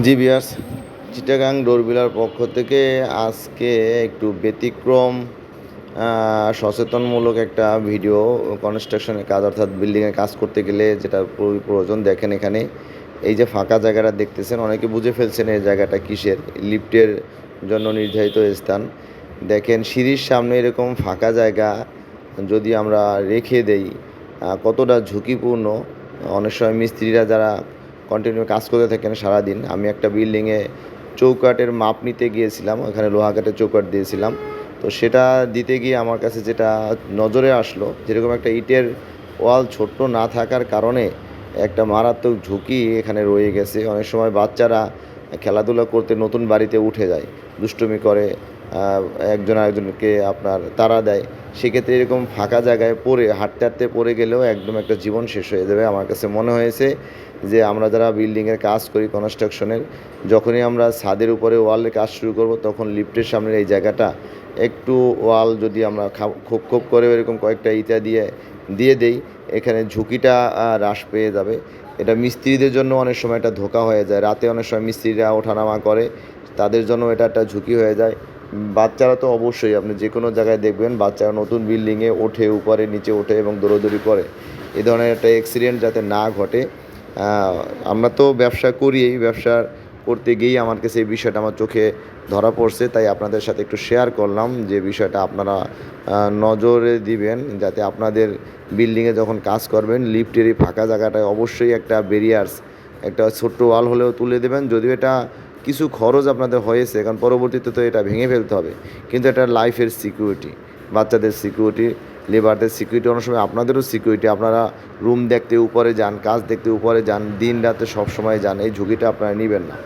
জি viewers, Chittagong ডোরবিলার পক্ষ থেকে আজকে একটু ব্যতিক্রম সচেতনমূলক একটা ভিডিও। কনস্ট্রাকশনের কাজ অর্থাৎ বিল্ডিংয়ের কাজ করতে গেলে যেটা প্রয়োজন দেখেন এখানে এই যে ফাঁকা জায়গাটা দেখতেছেন, অনেকে বুঝে ফেলছেন এই জায়গাটা কিসের, লিফটের জন্য নির্ধারিত স্থান। দেখেন সিঁড়ির সামনে এরকম ফাঁকা জায়গা যদি আমরা রেখে দেই কতটা ঝুঁকিপূর্ণ। অনেক সময় মিস্ত্রিরা যারা কন্টিনিউ কাজ করতে থাকেন সারাদিন, আমি একটা বিল্ডিংয়ে চৌকাঠের মাপ নিতে গিয়েছিলাম, ওখানে লোহা কাঠের চৌকাঠ দিয়েছিলাম। তো সেটা দিতে গিয়ে আমার কাছে যেটা নজরে আসলো, যেরকম একটা ইটের ওয়াল ছোট্ট না থাকার কারণে একটা মারাত্মক ঝুঁকি এখানে রয়ে গেছে। অনেক সময় বাচ্চারা খেলাধুলা করতে নতুন বাড়িতে উঠে যায়, দুষ্টুমি করে, একজন আরেকজনকে আপনার তাড়া দেয়। সেক্ষেত্রে এরকম ফাঁকা জায়গায় পড়ে হাঁটতে হাঁটতে পড়ে গেলেও একদম একটা জীবন শেষ হয়ে যাবে। আমার কাছে মনে হয়েছে যে আমরা যারা বিল্ডিংয়ের কাজ করি কনস্ট্রাকশনের, যখনই আমরা ছাদের উপরে ওয়ালের কাজ শুরু করব তখন লিফটের সামনের এই জায়গাটা একটু ওয়াল যদি আমরা খোপ খোপ করে এরকম কয়েকটা ইটা দিয়ে দিয়ে দেই, এখানে ঝুঁকিটা হ্রাস পেয়ে যাবে। এটা মিস্ত্রিদের জন্য অনেক সময় এটা ধোঁকা হয়ে যায়। রাতে অনেক সময় মিস্ত্রিরা ওঠানামা করে, তাদের জন্য এটা একটা ঝুঁকি হয়ে যায়। বাচ্চারা তো অবশ্যই, আপনি যে কোনো জায়গায় দেখবেন বাচ্চারা নতুন বিল্ডিংয়ে ওঠে, উপরে নিচে ওঠে এবং দৌড়াদৌড়ি করে। এ ধরনের একটা অ্যাক্সিডেন্ট যাতে না ঘটে। আমরা তো ব্যবসা করি, এই ব্যবসা করতে গিয়েই আমার কাছে এই বিষয়টা আমার চোখে ধরা পড়ছে, তাই আপনাদের সাথে একটু শেয়ার করলাম যে বিষয়টা আপনারা নজরে দিবেন, যাতে আপনাদের বিল্ডিংয়ে যখন কাজ করবেন লিফটের এই ফাঁকা জায়গাটায় অবশ্যই একটা ব্যারিয়ার্স, একটা ছোট্ট ওয়াল হলেও তুলে দেবেন। যদিও এটা কিছু খরচ আপনাদের হয়েছে, কারণ পরবর্তীতে তো এটা ভেঙে ফেলতে হবে, কিন্তু এটা লাইফের সিকিউরিটি, বাচ্চাদের সিকিউরিটি, লেবারদের সিকিউরিটি, অনেক সময় আপনাদেরও সিকিউরিটি। আপনারা রুম দেখতে উপরে যান, কাজ দেখতে উপরে যান, দিন রাতে সব সময় যান, এই ঝুঁকিটা আপনারা নেবেন না।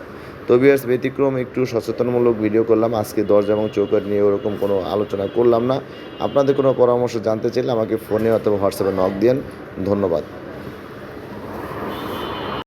তো ভিউয়ার্স, ব্যতিক্রম একটু সচেতনমূলক ভিডিও করলাম আজকে। দরজা এবং চৌকাঠ নিয়ে ওরকম কোনো আলোচনা করলাম না। আপনাদের কোনো পরামর্শ জানতে চাইলে আমাকে ফোনে অথবা হোয়াটসঅ্যাপে নক দিন। ধন্যবাদ।